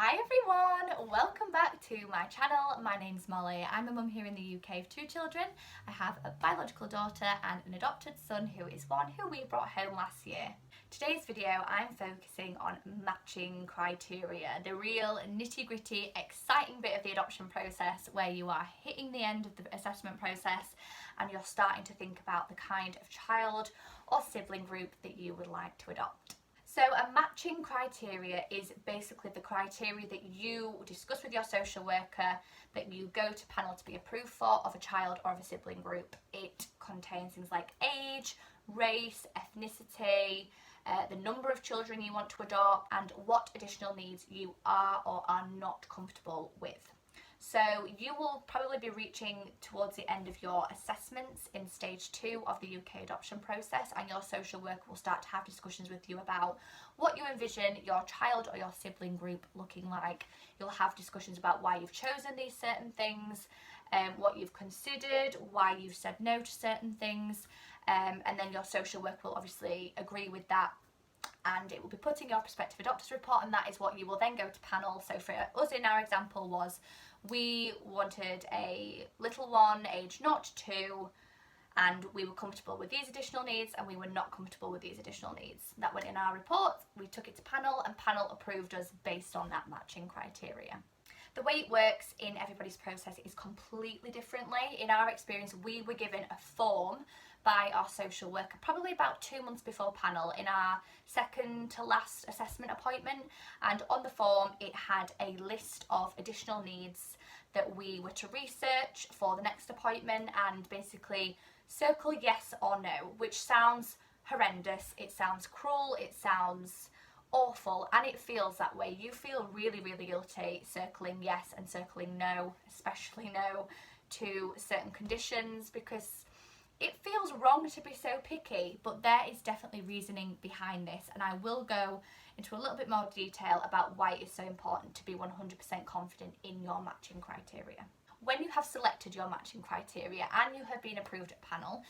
Hi everyone, welcome back to my channel. My name's Molly. I'm a mum here in the UK of 2 children. I have a biological daughter and an adopted son who is one who we brought home last year. Today's video I'm focusing on matching criteria, the real nitty-gritty exciting bit of the adoption process where you are hitting the end of the assessment process and you're starting to think about the kind of child or sibling group that you would like to adopt. So a matching criteria is basically the criteria that you discuss with your social worker, that you go to panel to be approved for, of a child or of a sibling group. It contains things like age, race, ethnicity, the number of children you want to adopt, and what additional needs you are or are not comfortable with. So you will probably be reaching towards the end of your assessments in stage 2 of the UK adoption process, and your social worker will start to have discussions with you about what you envision your child or your sibling group looking like. You'll have discussions about why you've chosen these certain things, what you've considered, why you've said no to certain things, and then your social worker will obviously agree with that, and it will be put in your prospective adopters report, and that is what you will then go to panel. So for us in our example was we wanted a little one aged 0 to 2, and we were comfortable with these additional needs and we were not comfortable with these additional needs. That went in our report, we took it to panel and panel approved us based on that matching criteria. The way it works in everybody's process is completely differently. In our experience, we were given a form by our social worker probably about 2 months before panel in our second to last assessment appointment, and on the form it had a list of additional needs that we were to research for the next appointment and basically circle yes or no, which sounds horrendous, it sounds cruel, it sounds awful, and it feels that way. You feel really guilty circling yes and circling no, especially no, to certain conditions, because it feels wrong to be so picky, but there is definitely reasoning behind this, and I will go into a little bit more detail about why it is so important to be 100% confident in your matching criteria. When you have selected your matching criteria and you have been approved at panel,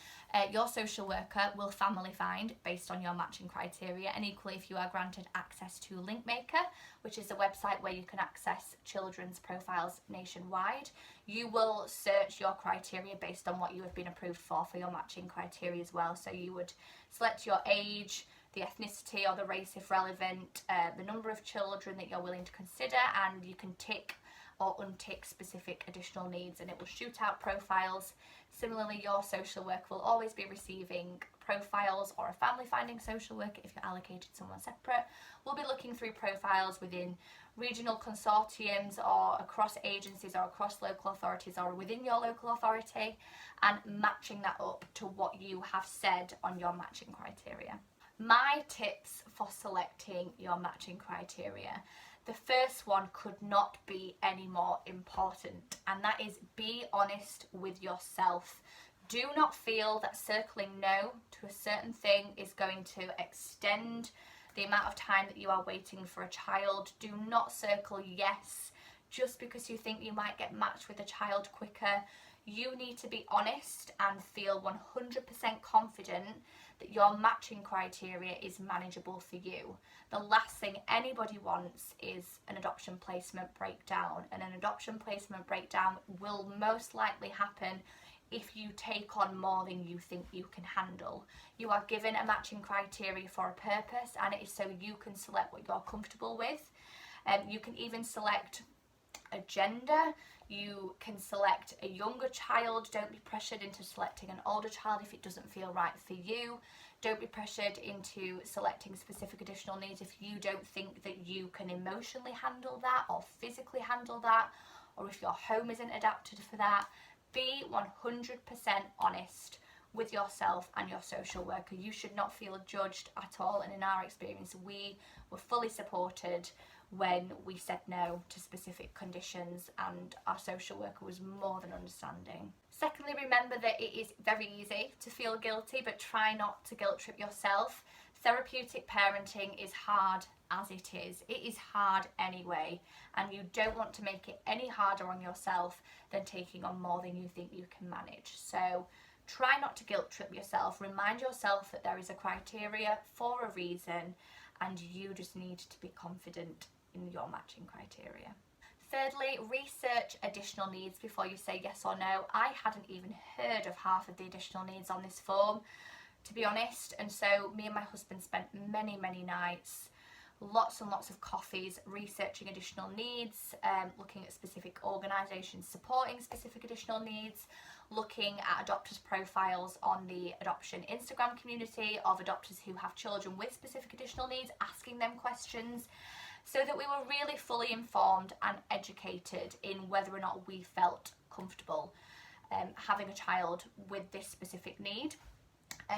your social worker will family find based on your matching criteria, and equally if you are granted access to Linkmaker, which is a website where you can access children's profiles nationwide, you will search your criteria based on what you have been approved for your matching criteria as well. So you would select your age, the ethnicity or the race if relevant, the number of children that you're willing to consider, and you can tick or untick specific additional needs and it will shoot out profiles. Similarly, your social worker will always be receiving profiles, or a family finding social worker if you're allocated someone separate will be looking through profiles within regional consortiums or across agencies or across local authorities or within your local authority, and matching that up to what you have said on your matching criteria. My tips for selecting your matching criteria. The first one could not be any more important, and that is be honest with yourself. Do not feel that circling no to a certain thing is going to extend the amount of time that you are waiting for a child. Do not circle yes just because you think you might get matched with a child quicker. You need to be honest and feel 100% confident that your matching criteria is manageable for you. The last thing anybody wants is an adoption placement breakdown, and an adoption placement breakdown will most likely happen if you take on more than you think you can handle. You are given a matching criteria for a purpose, and it is so you can select what you're comfortable with. You can even select a gender, you can select a younger child. Don't be pressured into selecting an older child if it doesn't feel right for you. Don't be pressured into selecting specific additional needs if you don't think that you can emotionally handle that or physically handle that, or if your home isn't adapted for that. Be 100% honest with yourself and your social worker. You should not feel judged at all, and in our experience we were fully supported when we said no to specific conditions, and our social worker was more than understanding. Secondly, remember that it is very easy to feel guilty, but try not to guilt trip yourself. Therapeutic parenting is hard as it is. It is hard anyway, and you don't want to make it any harder on yourself than taking on more than you think you can manage. So try not to guilt trip yourself. Remind yourself that there is a criteria for a reason, and you just need to be confident in your matching criteria. Thirdly, research additional needs before you say yes or no. I hadn't even heard of half of the additional needs on this form, to be honest, and so me and my husband spent many nights, lots and lots of coffees, researching additional needs, looking at specific organisations supporting specific additional needs, looking at adopters' profiles on the adoption Instagram community of adopters who have children with specific additional needs, asking them questions, so that we were really fully informed and educated in whether or not we felt comfortable having a child with this specific need.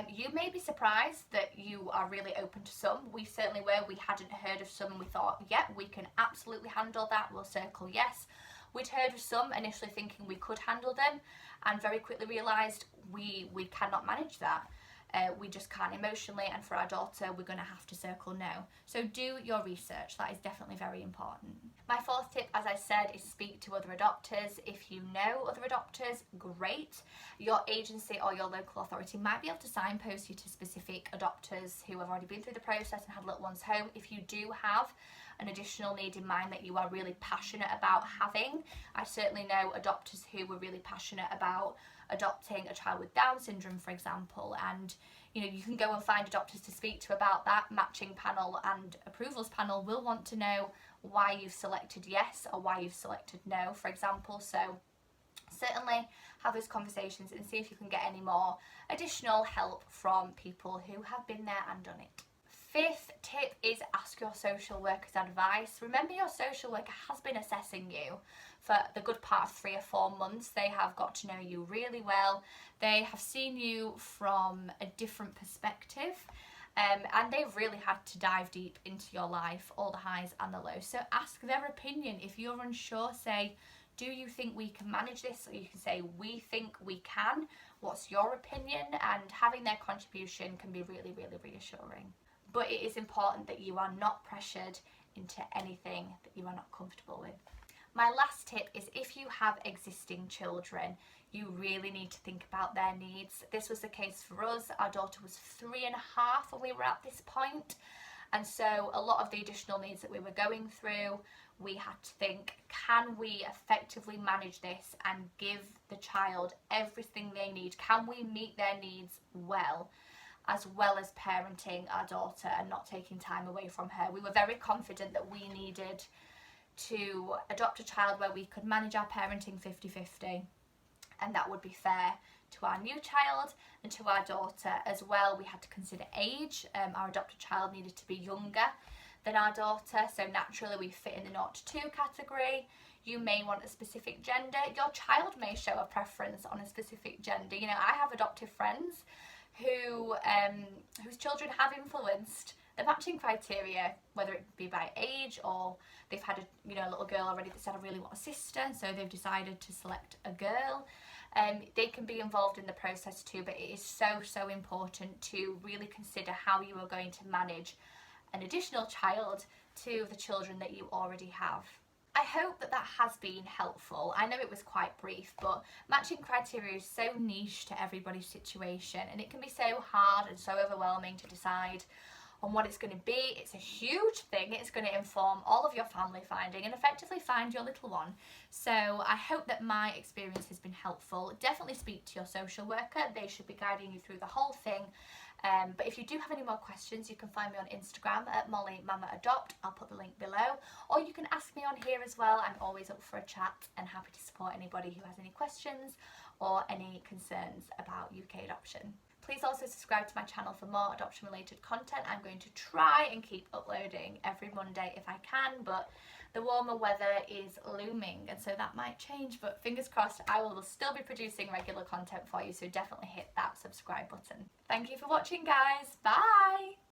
You may be surprised that you are really open to some. We certainly were. We hadn't heard of some and we thought, yeah, we can absolutely handle that. We'll circle yes. We'd heard of some, initially thinking we could handle them, and very quickly realised we cannot manage that. We just can't emotionally, and for our daughter we're going to have to circle no. So do your research, that is definitely very important. My fourth tip, as I said, is speak to other adopters. If you know other adopters, great. Your agency or your local authority might be able to signpost you to specific adopters who have already been through the process and had little ones home. If you do have an additional need in mind that you are really passionate about having, I certainly know adopters who were really passionate about adopting a child with Down syndrome, for example, and you know, you can go and find adopters to speak to about that. Matching panel and approvals panel will want to know why you've selected yes or why you've selected no, for example. So certainly have those conversations and see if you can get any more additional help from people who have been there and done it. Fifth tip is ask your social worker's advice. Remember, your social worker has been assessing you for the good part of 3 or 4 months. They have got to know you really well. They have seen you from a different perspective, and they've really had to dive deep into your life, all the highs and the lows. So ask their opinion. If you're unsure, say, do you think we can manage this? Or you can say, we think we can. What's your opinion? And having their contribution can be really reassuring. But it is important that you are not pressured into anything that you are not comfortable with. My last tip is, if you have existing children, you really need to think about their needs. This was the case for us. Our daughter was 3.5 when we were at this point. And so a lot of the additional needs that we were going through, we had to think, can we effectively manage this and give the child everything they need? Can we meet their needs well as parenting our daughter and not taking time away from her? We were very confident that we needed to adopt a child where we could manage our parenting 50-50, and that would be fair to our new child and to our daughter as well. We had to consider age. Our adopted child needed to be younger than our daughter, so naturally we fit in the 0 to 2 category. You may want a specific gender. Your child may show a preference on a specific gender. You know, I have adoptive friends who whose children have influenced the matching criteria, whether it be by age, or they've had a little girl already that said, I really want a sister, so they've decided to select a girl. They can be involved in the process too, but it is so important to really consider how you are going to manage an additional child to the children that you already have. I hope that has been helpful. I know it was quite brief, but matching criteria is so niche to everybody's situation, and it can be so hard and so overwhelming to decide on what it's going to be. It's a huge thing. It's going to inform all of your family finding and effectively find your little one. So I hope that my experience has been helpful. Definitely speak to your social worker. They should be guiding you through the whole thing. But if you do have any more questions, you can find me on Instagram at MollyMamaAdopt. I'll put the link below. Or you can ask me on here as well. I'm always up for a chat and happy to support anybody who has any questions or any concerns about UK adoption. Please also subscribe to my channel for more adoption related content. I'm going to try and keep uploading every Monday if I can, but the warmer weather is looming and so that might change, but fingers crossed I will still be producing regular content for you, so definitely hit that subscribe button. Thank you for watching, guys. Bye!